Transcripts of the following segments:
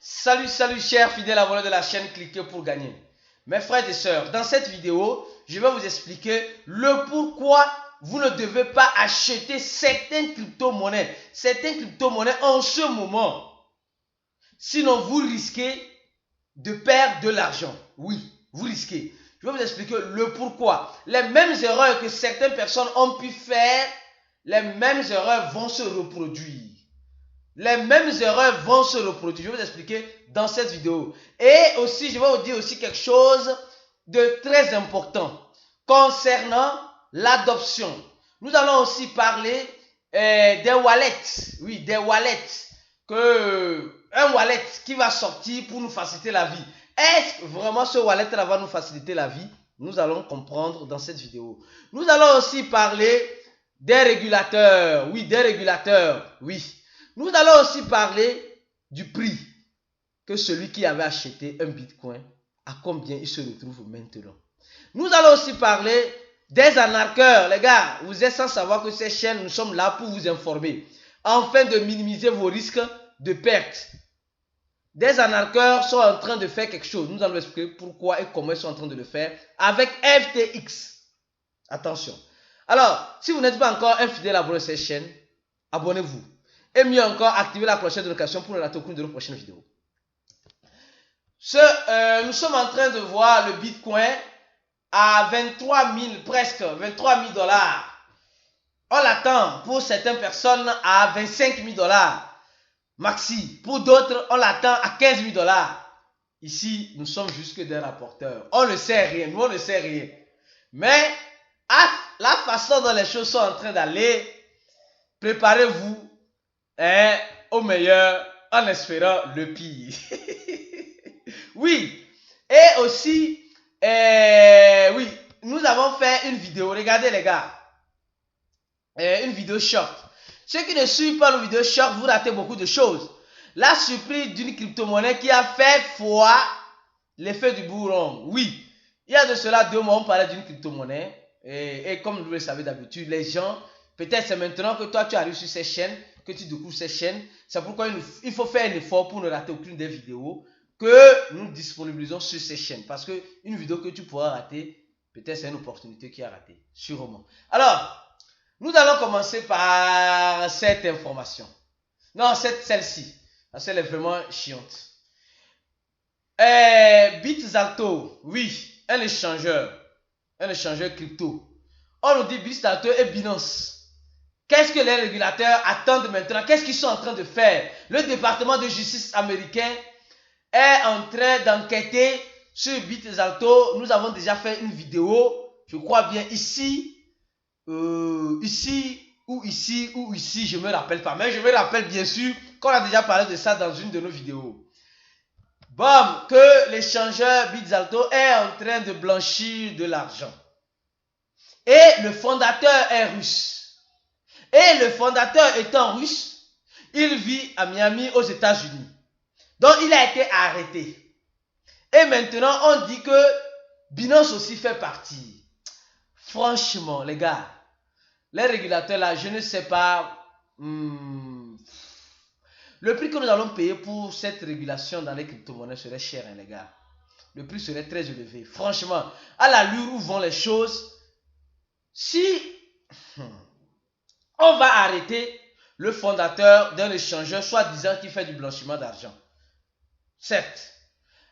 Salut chers fidèles abonnés de la chaîne Cliquez pour gagner. Mes frères et sœurs, dans cette vidéo, je vais vous expliquer le pourquoi vous ne devez pas acheter certaines crypto-monnaies en ce moment. Sinon, vous risquez de perdre de l'argent. Oui, vous risquez. Je vais vous expliquer le pourquoi. Les mêmes erreurs que certaines personnes ont pu faire, les mêmes erreurs vont se reproduire. Les mêmes erreurs vont se reproduire. Je vais vous expliquer dans cette vidéo. Et aussi, je vais vous dire aussi quelque chose de très important concernant l'adoption. Nous allons aussi parler des wallets. Oui, des wallets. Un wallet qui va sortir pour nous faciliter la vie. Est-ce que vraiment ce wallet-là va nous faciliter la vie? Nous allons comprendre dans cette vidéo. Nous allons aussi parler des régulateurs. Oui, des régulateurs. Oui. Nous allons aussi parler du prix que celui qui avait acheté un bitcoin, à combien il se retrouve maintenant. Nous allons aussi parler des arnaqueurs. Les gars, vous êtes sans savoir que ces chaînes, nous sommes là pour vous informer, afin de minimiser vos risques de perte. Des arnaqueurs sont en train de faire quelque chose. Nous allons expliquer pourquoi et comment ils sont en train de le faire avec FTX. Attention. Alors, si vous n'êtes pas encore un fidèle abonné de cette chaîne, abonnez-vous. Et mieux encore, activez la cloche de notification pour ne rater aucune de nos prochaines vidéos. Nous sommes en train de voir le Bitcoin à 23 000, presque 23 000 dollars. On l'attend pour certaines personnes à 25 000 dollars. Maxi. Pour d'autres, on l'attend à 15 000 dollars. Ici, nous sommes juste que des rapporteurs. On ne sait rien. Nous, on ne sait rien. Mais, à la façon dont les choses sont en train d'aller, préparez-vous au meilleur en espérant le pire. Oui. Et aussi, oui, nous avons fait une vidéo. Regardez les gars. Une vidéo short. Ceux qui ne suivent pas nos vidéos short, vous ratez beaucoup de choses. La surprise d'une crypto-monnaie qui a fait foi l'effet du bourron. Oui. Il y a de cela 2 mois, on parlait d'une crypto-monnaie. Et comme vous le savez d'habitude, les gens, peut-être c'est maintenant que toi tu arrives sur ces chaînes, que tu découvres ces chaînes. C'est pourquoi il faut faire un effort pour ne rater aucune des vidéos que nous disponibilisons sur ces chaînes. Parce qu'une vidéo que tu pourras rater, peut-être c'est une opportunité qui a raté. Sûrement. Alors, nous allons commencer par cette information. Non, celle-ci. Parce qu'elle est vraiment chiante. BitZalto, oui, un échangeur crypto. On nous dit BitZalto et Binance. Qu'est-ce que les régulateurs attendent maintenant? Qu'est-ce qu'ils sont en train de faire? Le département de justice américain est en train d'enquêter sur BitZalto. Nous avons déjà fait une vidéo, je crois bien ici, ici, je ne me rappelle pas. Mais je me rappelle bien sûr qu'on a déjà parlé de ça dans une de nos vidéos. Bon, que l'échangeur BitZalto est en train de blanchir de l'argent. Et le fondateur est russe. Et le fondateur étant russe, il vit à Miami aux États-Unis. Donc il a été arrêté. Et maintenant on dit que Binance aussi fait partie. Franchement les gars, les régulateurs là, je ne sais pas. Le prix que nous allons payer pour cette régulation dans les crypto-monnaies serait cher, les gars. Le prix serait très élevé. Franchement, à l'allure où vont les choses, si on va arrêter le fondateur d'un échangeur soi-disant qui fait du blanchiment d'argent. Certes.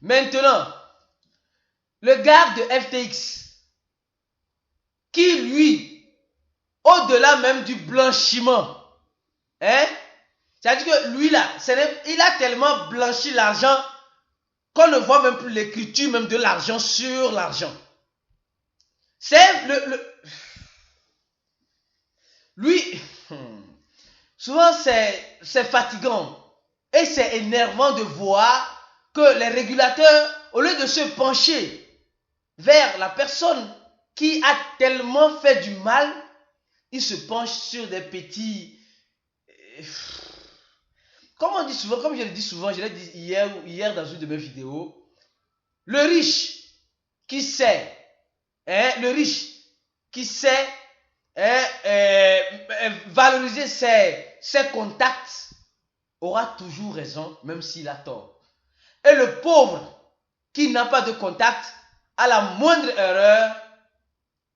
Maintenant, le gars de FTX, qui lui, au-delà même du blanchiment, c'est-à-dire que lui là, il a tellement blanchi l'argent qu'on ne voit même plus l'écriture même de l'argent sur l'argent. C'est lui, souvent c'est fatigant et c'est énervant de voir que les régulateurs, au lieu de se pencher vers la personne qui a tellement fait du mal, ils se penchent sur des petits... Comme on dit souvent, comme je le dis souvent, je l'ai dit hier dans une de mes vidéos, le riche qui sait, valoriser ses contacts aura toujours raison, même s'il a tort. Et le pauvre qui n'a pas de contact, à la moindre erreur,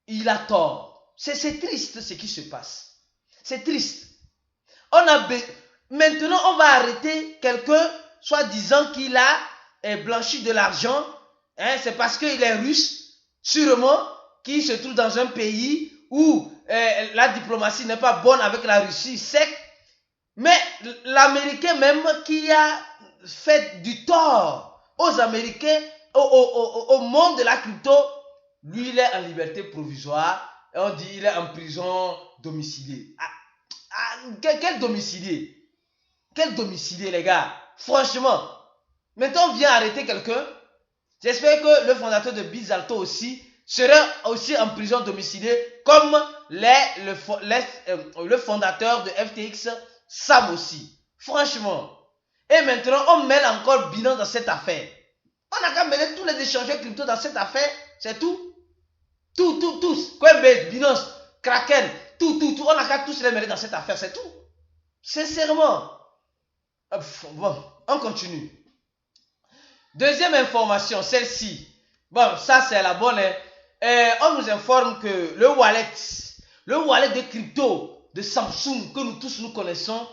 il a tort. C'est triste ce qui se passe. C'est triste. Maintenant, on va arrêter quelqu'un, soi-disant qu'il a blanchi de l'argent. Hein, c'est parce qu'il est russe, sûrement, qui se trouve dans un pays où la diplomatie n'est pas bonne avec la Russie, sec. Mais l'Américain même qui a fait du tort aux Américains, au monde de la crypto, lui, il est en liberté provisoire. Et on dit il est en prison domiciliée. Quel domicilié? Quel domicilié, les gars? Franchement, maintenant on vient arrêter quelqu'un. J'espère que le fondateur de Bizalto aussi sera aussi en prison domiciliée, comme le fondateur de FTX, Sam aussi. Franchement. Et maintenant, on mêle encore Binance dans cette affaire. On n'a qu'à mêler tous les échangeurs crypto dans cette affaire. C'est tout. Tous. Coinbase, Binance, Kraken, tout. On n'a qu'à tous les mêler dans cette affaire. C'est tout. Sincèrement. Bon, on continue. Deuxième information, celle-ci. Bon, ça c'est la bonne. On nous informe que le wallet de crypto de Samsung que nous tous nous connaissons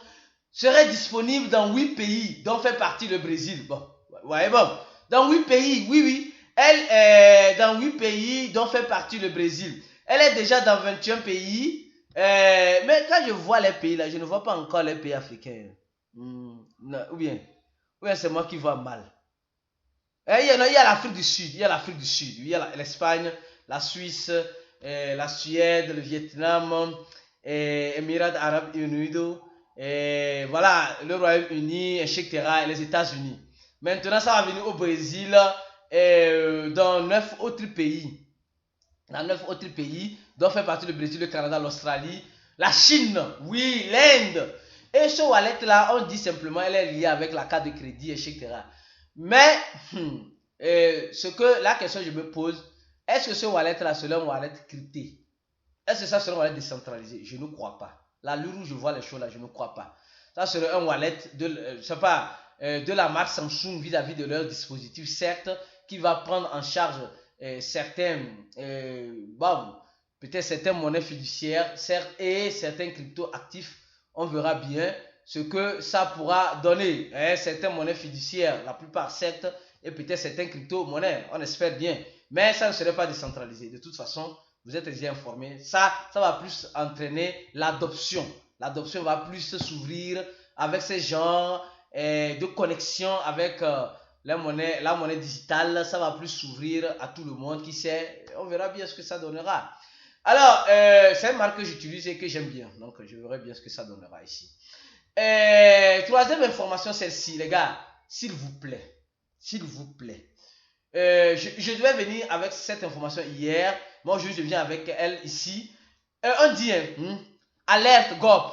serait disponible dans 8 pays dont fait partie le Brésil. Bon, ouais, bon. Dans 8 pays, oui. Elle est dans 8 pays dont fait partie le Brésil. Elle est déjà dans 21 pays. Mais quand je vois les pays là, je ne vois pas encore les pays africains. Non, ou bien c'est moi qui vois mal. Il y a l'Afrique du Sud, il y a l'Espagne, la Suisse, la Suède, le Vietnam, Émirats Arabes Unis, voilà, le Royaume-Uni, etc., et les États-Unis. Maintenant, ça va venir au Brésil, dans 9 autres pays. Dans 9 autres pays, dont fait partie le Brésil, le Canada, l'Australie, la Chine, oui, l'Inde. Et ce wallet-là, on dit simplement, elle est liée avec la carte de crédit, etc. Mais, la question que je me pose, est-ce que ce wallet-là serait un wallet crypté? Est-ce que ça serait un wallet décentralisé? Je ne crois pas. L'allure où je vois les choses là, je ne crois pas. Ça serait un wallet de la marque Samsung vis-à-vis de leur dispositif, certes, qui va prendre en charge certaines monnaies fiduciaires, certes, et certains crypto-actifs. On verra bien ce que ça pourra donner. Certaines monnaies fiduciaires, la plupart certes, et peut-être certaines crypto-monnaies, on espère bien. Mais ça ne serait pas décentralisé. De toute façon, vous êtes déjà informés. Ça va plus entraîner l'adoption. L'adoption va plus s'ouvrir avec ces genres de connexion avec la monnaie digitale. Ça va plus s'ouvrir à tout le monde. Qui sait, on verra bien ce que ça donnera. Alors, c'est une marque que j'utilise et que j'aime bien. Donc, je verrai bien ce que ça donnera ici. Troisième information, celle-ci, les gars. S'il vous plaît. Je devais venir avec cette information hier. Moi, je viens avec elle ici. On dit, alerte GOP.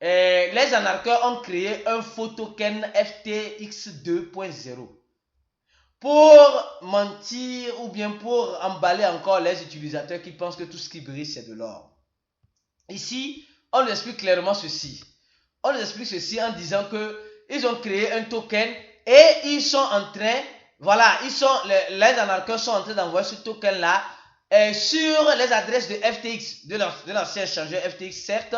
Les anarcheurs ont créé un faux token FTX 2.0 pour mentir ou bien pour emballer encore les utilisateurs qui pensent que tout ce qui brille c'est de l'or. Ici, on nous explique clairement ceci. On nous explique ceci en disant que ils ont créé un token et ils sont en train, voilà, les anarcheurs sont en train d'envoyer ce token là sur les adresses de FTX, de l'ancien échangeur FTX certes,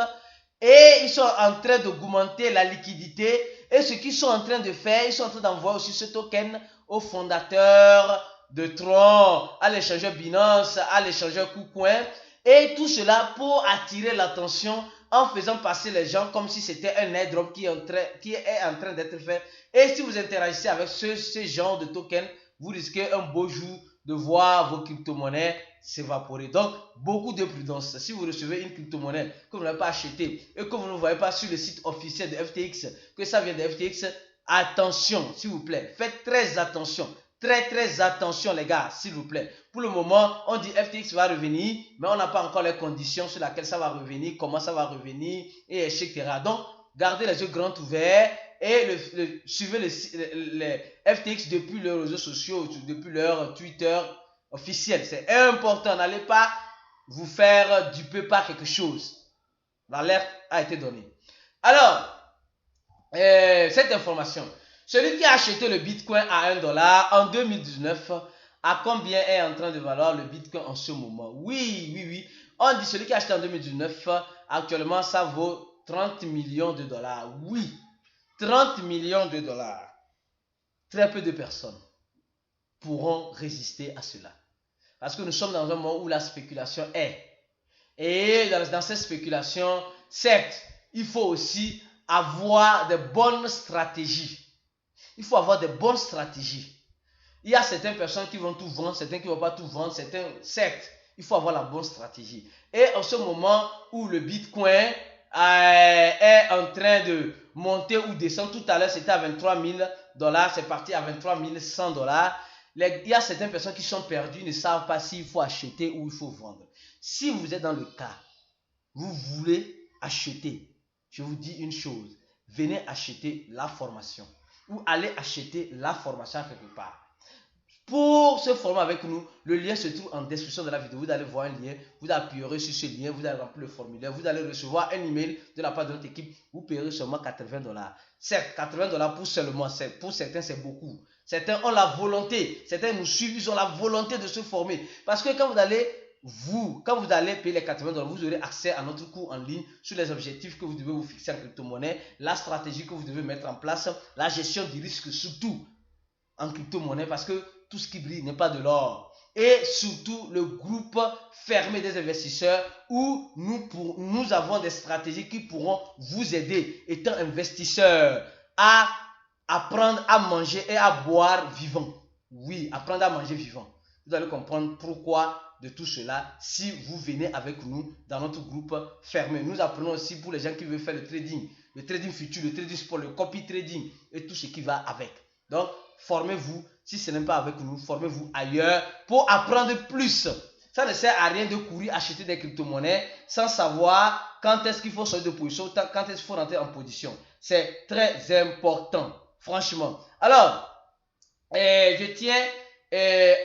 et ils sont en train d'augmenter la liquidité. Et ce qu'ils sont en train de faire, ils sont en train d'envoyer aussi ce token aux fondateurs de Tron, à l'échangeur Binance, à l'échangeur KuCoin. Et tout cela pour attirer l'attention en faisant passer les gens comme si c'était un airdrop qui est en train d'être fait. Et si vous interagissez avec ce genre de token, vous risquez un beau jour de voir vos crypto-monnaies s'évaporer. Donc, beaucoup de prudence. Si vous recevez une crypto-monnaie que vous n'avez pas achetée et que vous ne voyez pas sur le site officiel de FTX, que ça vient de FTX, attention, s'il vous plaît. Faites très attention. Très attention, les gars, s'il vous plaît. Pour le moment, on dit FTX va revenir, mais on n'a pas encore les conditions sur lesquelles ça va revenir, comment ça va revenir, et etc. Donc, gardez les yeux grands ouverts et suivez les FTX depuis leurs réseaux sociaux, depuis leur Twitter officiel. C'est important. N'allez pas vous faire duper par quelque chose. L'alerte a été donnée. Alors, cette information. Celui qui a acheté le Bitcoin à 1 dollar en 2019, à combien est en train de valoir le Bitcoin en ce moment? Oui. On dit celui qui a acheté en 2019, actuellement, ça vaut 30 millions de dollars. Oui, 30 millions de dollars. Très peu de personnes pourront résister à cela. Parce que nous sommes dans un moment où la spéculation est. Et dans cette spéculation, certes, il faut aussi avoir de bonnes stratégies. Il faut avoir de bonnes stratégies. Il y a certaines personnes qui vont tout vendre, certaines qui ne vont pas tout vendre, certains, certes, il faut avoir la bonne stratégie. Et en ce moment où le Bitcoin est en train de monter ou descendre, tout à l'heure c'était à 23 000 dollars, c'est parti à 23 100 dollars. Il y a certaines personnes qui sont perdues, ne savent pas s'il faut acheter ou il faut vendre. Si vous êtes dans le cas, vous voulez acheter, je vous dis une chose, venez acheter la formation ou allez acheter la formation quelque part. Pour se former avec nous, le lien se trouve en description de la vidéo. Vous allez voir un lien, vous appuyerez sur ce lien, vous allez remplir le formulaire, vous allez recevoir un email de la part de notre équipe. Vous payerez seulement 80 dollars. Certes, 80 dollars pour seulement, pour certains c'est beaucoup. Certains ont la volonté, certains nous suivent, ils ont la volonté de se former. Parce que quand vous allez payer les 80 dollars, vous aurez accès à notre cours en ligne sur les objectifs que vous devez vous fixer en crypto-monnaie, la stratégie que vous devez mettre en place, la gestion du risque surtout en crypto-monnaie parce que tout ce qui brille n'est pas de l'or. Et surtout le groupe fermé des investisseurs où nous avons des stratégies qui pourront vous aider, étant investisseur, à apprendre à manger et à boire vivant. Oui, apprendre à manger vivant. Vous allez comprendre pourquoi de tout cela si vous venez avec nous dans notre groupe fermé. Nous apprenons aussi pour les gens qui veulent faire le trading futur, le trading sport, le copy trading et tout ce qui va avec. Donc, formez-vous. Si ce n'est pas avec nous, formez-vous ailleurs pour apprendre plus. Ça ne sert à rien de courir acheter des crypto-monnaies sans savoir quand est-ce qu'il faut sortir de position, quand est-ce qu'il faut rentrer en position. C'est très important, franchement. Alors, je tiens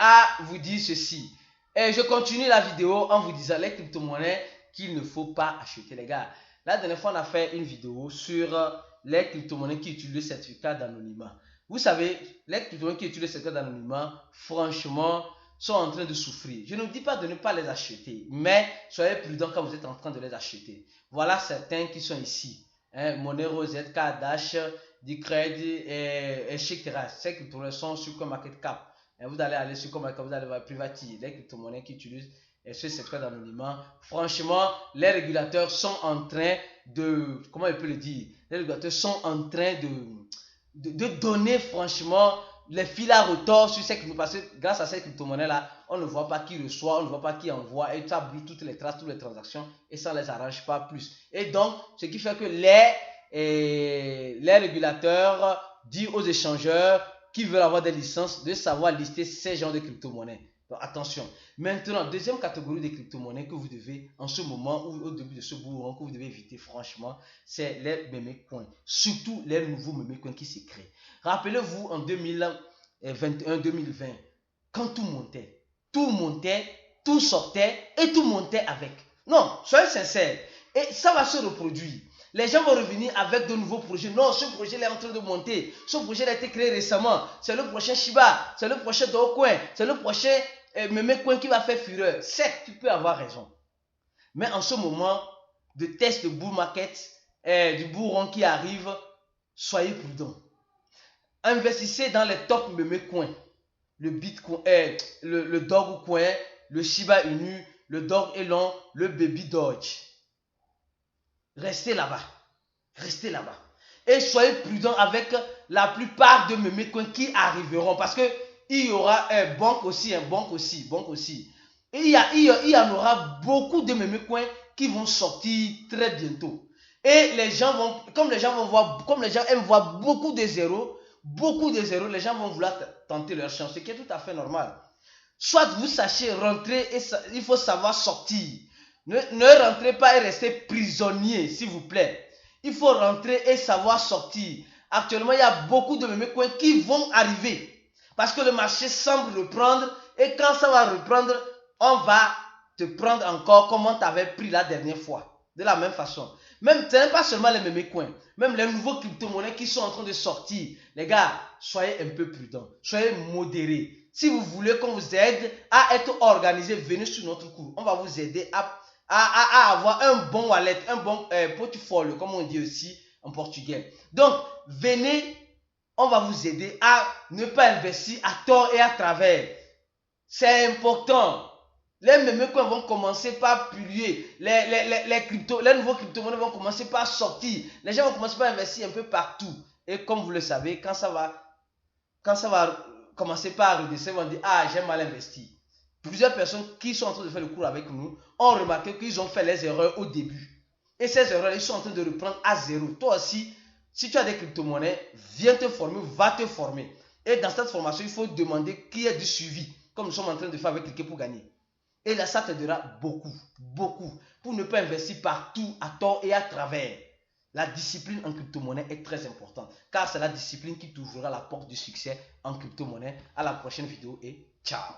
à vous dire ceci. Je continue la vidéo en vous disant les crypto-monnaies qu'il ne faut pas acheter, les gars. La dernière fois, on a fait une vidéo sur les crypto-monnaies qui utilisent le certificat d'anonymat. Vous savez, les crypto-monnaies qui utilisent le certificat d'anonymat, franchement, sont en train de souffrir. Je ne vous dis pas de ne pas les acheter, mais soyez prudents quand vous êtes en train de les acheter. Voilà certains qui sont ici. Monero, ZK, Dash, Decred etc. Ces crypto-monnaies sont sur CoinMarketCap. Vous allez aller sur CoinMarketCap, vous allez voir Privati, les crypto-monnaies qui utilisent ce certificat d'anonymat. Franchement, les régulateurs sont en train de, comment je peux le dire, les régulateurs sont en train de donner franchement les fils à retordre sur ces crypto-monnaies parce que grâce à ces crypto-monnaies-là, on ne voit pas qui reçoit, on ne voit pas qui envoie et ça brille toutes les traces, toutes les transactions et ça ne les arrange pas plus. Et donc, ce qui fait que les régulateurs disent aux échangeurs qui veulent avoir des licences de savoir lister ces genres de crypto-monnaies. Donc, attention. Maintenant, deuxième catégorie de crypto-monnaies que vous devez, en ce moment ou au début de ce bourron, que vous devez éviter franchement, c'est les meme coins. Surtout les nouveaux meme coins qui se créent. Rappelez-vous en 2021-2020, quand tout montait, tout sortait et tout montait avec. Non, soyez sincères. Et ça va se reproduire. Les gens vont revenir avec de nouveaux projets. Non, ce projet est en train de monter. Ce projet a été créé récemment. C'est le prochain Shiba. C'est le prochain Dogecoin. C'est le prochain meme coin qui va faire fureur. Certes, tu peux avoir raison. Mais en ce moment de test de bull market, du bull run qui arrive, soyez prudents. Investissez dans les top meme coins. Le Bitcoin, le Dogecoin, le Shiba Inu, le Dog Elon, le Baby Doge. Restez là-bas. Restez là-bas. Et soyez prudents avec la plupart de mes mécoins qui arriveront. Parce que il y aura un banque aussi. Et il y en aura beaucoup de mes mécoins qui vont sortir très bientôt. Et les gens vont, comme les gens aiment voir beaucoup de zéros, les gens vont vouloir tenter leur chance. Ce qui est tout à fait normal. Soit vous sachez rentrer et il faut savoir sortir. Ne rentrez pas et restez prisonnier, s'il vous plaît. Il faut rentrer et savoir sortir. Actuellement, il y a beaucoup de meme coins qui vont arriver. Parce que le marché semble reprendre. Et quand ça va reprendre, on va te prendre encore comme on t'avait pris la dernière fois. De la même façon. Même, ce n'est pas seulement les mêmes coins. Même les nouveaux crypto-monnaies qui sont en train de sortir. Les gars, soyez un peu prudents. Soyez modérés. Si vous voulez qu'on vous aide à être organisé, venez sur notre cours. On va vous aider à avoir un bon wallet, un bon portfolio, comme on dit aussi en portugais. Donc, venez, on va vous aider à ne pas investir à tort et à travers. C'est important. Les mêmes coins vont commencer par polluer. Les nouveaux crypto-monnaies vont commencer par sortir. Les gens vont commencer par investir un peu partout. Et comme vous le savez, quand ça va commencer par redescendre, vont dire, ah, j'ai mal investi. Plusieurs personnes qui sont en train de faire le cours avec nous ont remarqué qu'ils ont fait les erreurs au début. Et ces erreurs, ils sont en train de reprendre à zéro. Toi aussi, si tu as des crypto-monnaies, viens te former, va te former. Et dans cette formation, il faut demander qu'il y ait du suivi, comme nous sommes en train de faire avec Cliquer pour gagner. Et là, ça t'aidera beaucoup, beaucoup, pour ne pas investir partout, à tort et à travers. La discipline en crypto-monnaie est très importante, car c'est la discipline qui t'ouvrira la porte du succès en crypto-monnaie. À la prochaine vidéo et ciao!